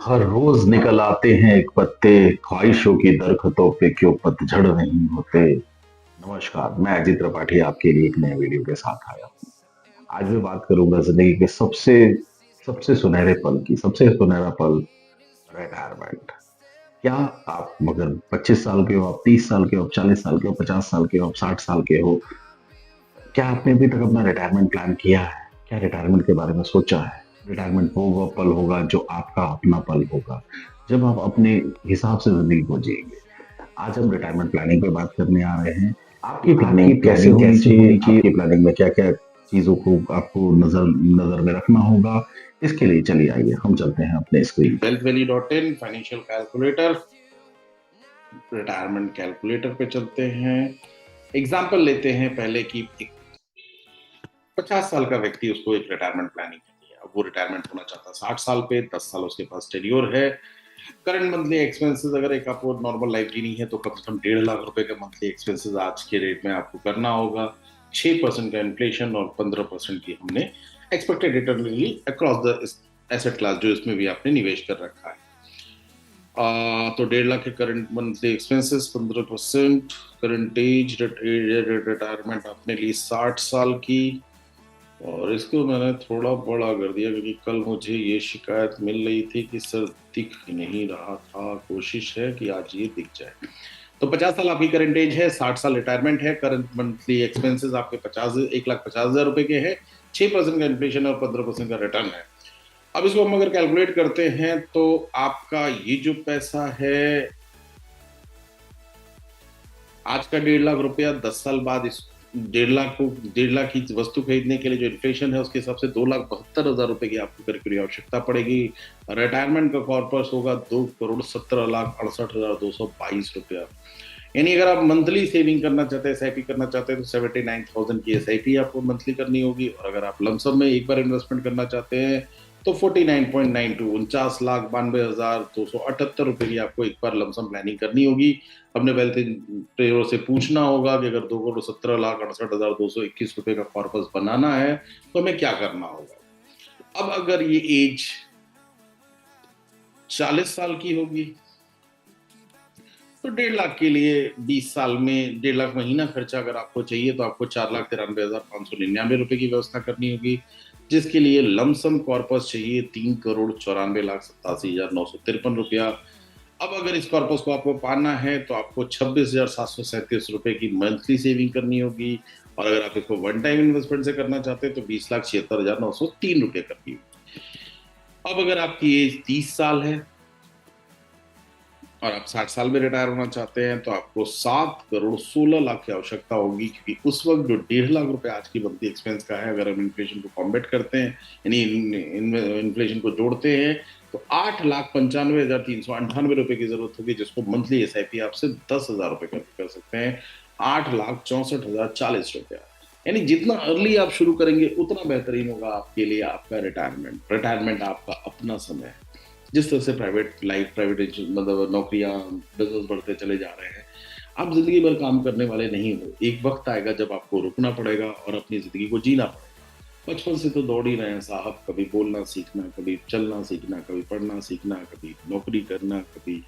हर रोज निकल आते हैं एक पत्ते, ख्वाहिशों की दरख्तों पे क्यों पतझड़ नहीं होते। नमस्कार, मैं अजीत त्रिपाठी आपके लिए एक नए वीडियो के साथ आया हूँ। आज मैं बात करूंगा जिंदगी के सबसे सबसे सुनहरे पल की। सबसे सुनहरा पल रिटायरमेंट। क्या आप मगर 25 साल के हो, आप 30 साल के हो, आप 40 साल के हो, 50 साल के हो, आप 60 साल के हो, क्या आपने अभी तक अपना रिटायरमेंट प्लान किया है? क्या रिटायरमेंट के बारे में सोचा है? रिटायरमेंट वो पल होगा जो आपका अपना पल होगा, जब आप अपने हिसाब से जिंदगी को जिएंगे। आज हम रिटायरमेंट प्लानिंग पे बात करने आ रहे हैं। आपकी आपकी प्लानिंग कैसे प्लानिंग होनी कैसे चाहिए? होनी चाहिए? आपकी प्लानिंग में क्या क्या चीजों को आपको नजर नजर में रखना होगा? इसके लिए चलिए आइए हम चलते हैं अपने स्क्रीन पे। wealthvalley.in financial calculator, retirement calculator पे चलते हैं। एग्जाम्पल लेते हैं पहले कि एक 50 साल का व्यक्ति, उसको एक रिटायरमेंट प्लानिंग करनी है। अब वो रिटायरमेंट होना चाहता है 60 साल पे, 10 साल उसके पास टेन्योर है। करंट मंथली एक्सपेंसेस, अगर एक आपको नॉर्मल लाइफ जीनी है तो कम से कम 1.5 लाख रुपए का मंथली एक्सपेंसेस आज के रेट में आपको करना होगा। 6% का इन्फ्लेशन और 15% की हमने एक्सपेक्टेड रिटर्न ली अक्रॉस द एसेट क्लास जो इसमें भी आपने निवेश कर रखा है। तो 1.5 लाख के current monthly expenses, 15%। Current age retirement आपने ली 60 साल की, और इसको मैंने थोड़ा बड़ा कर दिया क्योंकि कल मुझे ये शिकायत मिल रही थी कि सर दिख नहीं रहा था। कोशिश है कि आज ये दिख जाए। तो 50 साल आपकी करंट एज है, 60 साल रिटायरमेंट है। करंट मंथली एक्सपेंसेस आपके 1,50,000 रुपए के हैं। 6% का इन्फ्लेशन और 15% का रिटर्न है। अब इसको हम अगर कैलकुलेट करते हैं तो आपका ये जो पैसा है, आज का 1.5 लाख रुपया 10 साल बाद इस 1.5 लाख की वस्तु खरीदने के लिए जो इन्फ्लेशन है उसके हिसाब से 2,72,000 रुपए की आपको करीब करीब आवश्यकता पड़ेगी। रिटायरमेंट का कॉर्पस होगा 2,17,68,222 रुपया। यानी अगर आप मंथली सेविंग करना चाहते हैं, एसआईपी करना चाहते हैं, तो 79,000 की एसआईपी आपको मंथली करनी होगी। और अगर आप लमसम में एक बार इन्वेस्टमेंट करना चाहते हैं तो 49.92 49,92,278 रुपए की आपको एक बार लमसम प्लानिंग करनी होगी। अपने वेल्थ ट्रेडर से पूछना होगा कि अगर 2,17,68,221 रुपए का कॉर्पस बनाना है तो हमें क्या करना होगा। अब अगर ये एज 40 साल की होगी तो 1.5 लाख के लिए 20 साल में 1.5 लाख महीना खर्चा अगर आपको चाहिए तो आपको 4,93,599 रुपए की व्यवस्था करनी होगी, जिसके लिए लमसम कॉर्पस चाहिए 3,94,87,953 रुपया। अब अगर इस कॉर्पस को आपको पाना है तो आपको 26,737 रुपए की मंथली सेविंग करनी होगी। और अगर आप इसको वन टाइम इन्वेस्टमेंट से करना चाहते हैं तो 20,76,903 रुपये करनी होगी। अब अगर आपकी एज 30 साल है और आप 60 साल में रिटायर होना चाहते हैं तो आपको 7,16,00,000 की आवश्यकता होगी, क्योंकि उस वक्त जो 1.5 लाख रुपए आज की मंथली एक्सपेंस का है, अगर हम इन्फ्लेशन को कॉम्बेट करते हैं यानी इन्फ्लेशन को जोड़ते हैं तो 8,95,398 रुपए की जरूरत होगी, जिसको मंथली एसआईपी आपसे 10,000 रुपए कर सकते हैं। 8,64,040 रुपया। यानी जितना अर्ली आप शुरू करेंगे उतना बेहतरीन होगा आपके लिए आपका रिटायरमेंट। रिटायरमेंट आपका अपना समय है। जिस तरह से प्राइवेट लाइफ, प्राइवेट मतलब नौकरियां, बिजनेस बढ़ते चले जा रहे हैं, आप जिंदगी भर काम करने वाले नहीं हो। एक वक्त आएगा जब आपको रुकना पड़ेगा और अपनी जिंदगी को जीना पड़ेगा। बचपन से तो दौड़ ही रहे हैं साहब, कभी बोलना सीखना, कभी चलना सीखना, कभी पढ़ना सीखना, कभी नौकरी करना, कभी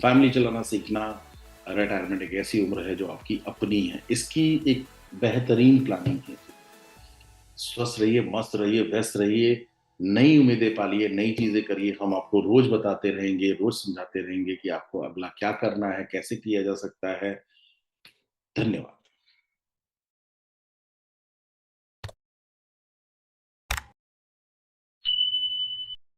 फैमिली चलाना सीखना। रिटायरमेंट एक ऐसी उम्र है जो आपकी अपनी है, इसकी एक बेहतरीन प्लानिंग है। स्वस्थ रहिए, मस्त रहिए, व्यस्त रहिए, नई उम्मीदें पालिए, नई चीजें करिए। हम आपको रोज बताते रहेंगे, रोज समझाते रहेंगे कि आपको अगला क्या करना है, कैसे किया जा सकता है। धन्यवाद।